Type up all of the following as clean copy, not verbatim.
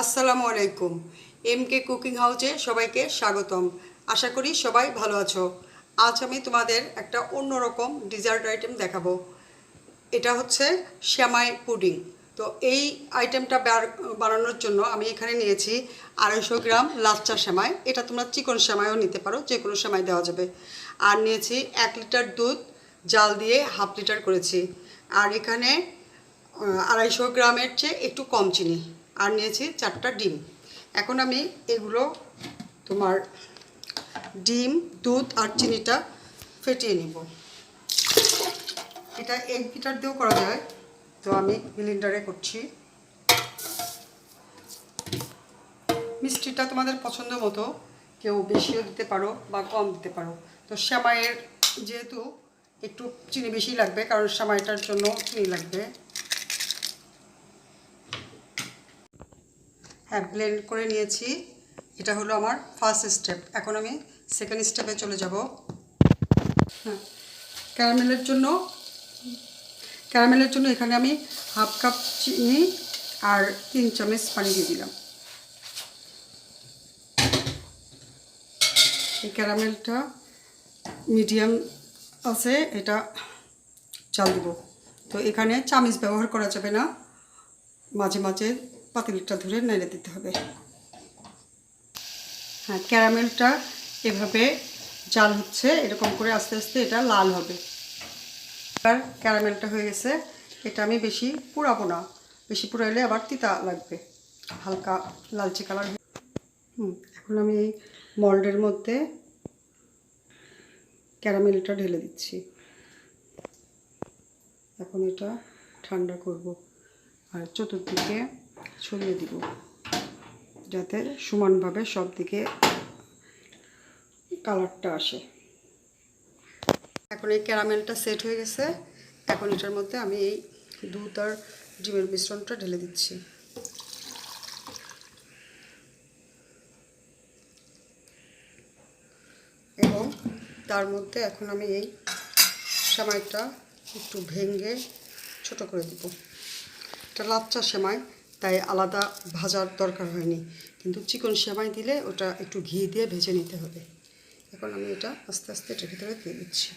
আসসালামুআলাইকুম এমকে cooking হাউসে সবাইকে স্বাগতম। আশা করি সবাই ভালো আছো। আজ আমি তোমাদের একটা অন্যরকম ডেজার্ট আইটেম দেখাবো। এটা হচ্ছে সেমাই পুডিং। তো এই আইটেমটা বানানোর জন্য আমি এখানে নিয়েছি 250 গ্রাম লাচ্চা সেমাই। এটা তোমরা চিকন সেমাইও নিতে পারো, যে কোনো সেমাই দেওয়া যাবে। আর নিয়েছি 1 লিটার দুধ, জাল দিয়ে হাফ লিটার করেছি। আর এখানে 250 গ্রামের চেয়ে একটু কম চিনি। আর নিয়েছি 4টা ডিম। এখন আমি এগুলো তোমার ডিম, দুধ আর চিনিটা ফেটিয়ে নিব। এটা এগ বিটার দিয়েও করা যায়, তো আমি ব্লেন্ডারে করছি। মিষ্টিটা তোমাদের পছন্দ মতো, কেউ বেশিও দিতে পারো বা কম দিতে পারো। তো সেমাইয়ের যেহেতু একটু চিনি বেশি লাগবে, কারণ সেমাইটার জন্য চিনি লাগবে। হ্যাঁ, ব্লেন্ড করে নিয়েছি। এটা হলো আমার ফার্স্ট স্টেপ। এখন আমি সেকেন্ড স্টেপে চলে যাব। হ্যাঁ, ক্যারামেলের জন্য এখানে আমি হাফ কাপ চিনি আর 3 চামচ পানি দিয়ে দিলাম। এই ক্যারামেলটা মিডিয়াম আছে, এটা চাল দিব। তো এখানে চামচ ব্যবহার করা যাবে না, মাঝে মাঝে পাতিলটা ধরে নেড়ে দিতে হবে। হ্যাঁ, ক্যারামেলটা এভাবে জাল হচ্ছে, এরকম করে আস্তে আস্তে এটা লাল হবে। আর ক্যারামেলটা হয়ে গেছে। এটা আমি বেশি পুড়াবো না, বেশি পুড়াইলে আবার তিতা লাগবে। হালকা লালচে কালার। এখন আমি এই মল্ডের মধ্যে ক্যারামেলটা ঢেলে দিচ্ছি। এখন এটা ঠান্ডা করব আর চতুর্দিকে ছড়িয়ে দিব, যাতে সমানভাবে সব দিকে কালারটা আসে। এখন এই ক্যারামেলটা সেট হয়ে গেছে। এখন এটার মধ্যে আমি এই দুধ আর ডিমের মিশ্রণটা ঢেলে দিচ্ছি। এবং তার মধ্যে এখন আমি এই সেমাইটা একটু ভেঙে ছোট করে দিব। এটা লাচ্চা সেমাই, তাই আলাদা ভাজার দরকার হয়নি, কিন্তু চিকন সেমাই দিলে ওটা একটু ঘি দিয়ে ভেজে নিতে হবে। এখন আমি এটা আস্তে আস্তে এটার ভিতরে দিয়ে দিচ্ছি।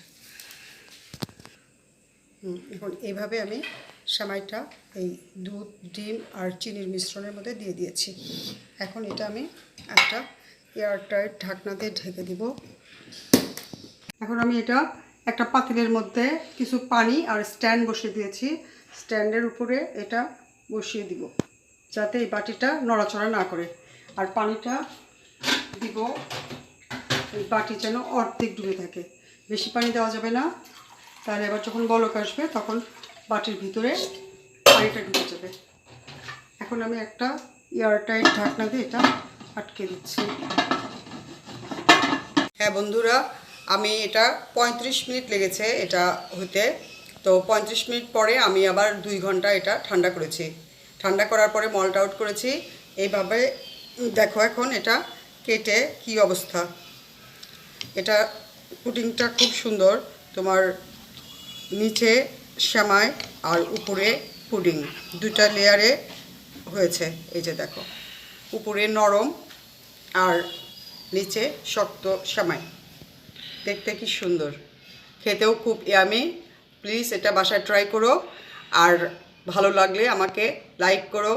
এখন এইভাবে আমি সেমাইটা এই দুধ, ডিম আর চিনির মিশ্রণের মধ্যে দিয়ে দিয়েছি। এখন এটা আমি একটা এয়ারটাইট ঢাকনা দিয়ে ঢেকে দিব। এখন আমি এটা একটা পাতিলের মধ্যে কিছু পানি আর স্ট্যান্ড বসিয়ে দিয়েছি। স্ট্যান্ডের উপরে এটা বসিয়ে দিব, যাতে এই বাটিটা নড়াচড়া না করে। আর পানিটা দিব এই বাটি যেন অর্ধেক ডুবে থাকে, বেশি পানি দেওয়া যাবে না, তাহলে আবার যখন বলক আসবে তখন বাটির ভিতরে পানিটা ঢুকে যাবে। এখন আমি একটা এয়ারটাইট ঢাকনা দিয়ে এটা আটকে দিচ্ছি। হ্যাঁ বন্ধুরা, আমি এটা 35 মিনিট লেগেছে এটা হতে। তো 35 মিনিট পরে আমি আবার 2 ঘন্টা এটা ঠান্ডা করেছি। ঠান্ডা করার পরে মল্ট আউট করেছি। এইভাবে দেখো এখন এটা কেটে কি অবস্থা। এটা পুডিংটা খুব সুন্দর, তোমার নিচে সেমাই আর উপরে পুডিং, 2টা লেয়ারে হয়েছে। এই যে দেখো, উপরে নরম আর নিচে শক্ত সেমাই। দেখতে কি সুন্দর, খেতেও খুব ইয়ামি। প্লিজ এটা বাসায় ট্রাই করো। আর ভালো লাগলে আমাকে লাইক করো,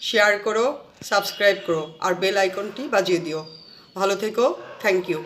শেয়ার করো, সাবস্ক্রাইব করো আর বেল আইকনটি বাজিয়ে দিও। ভালো থেকো, থ্যাংক ইউ।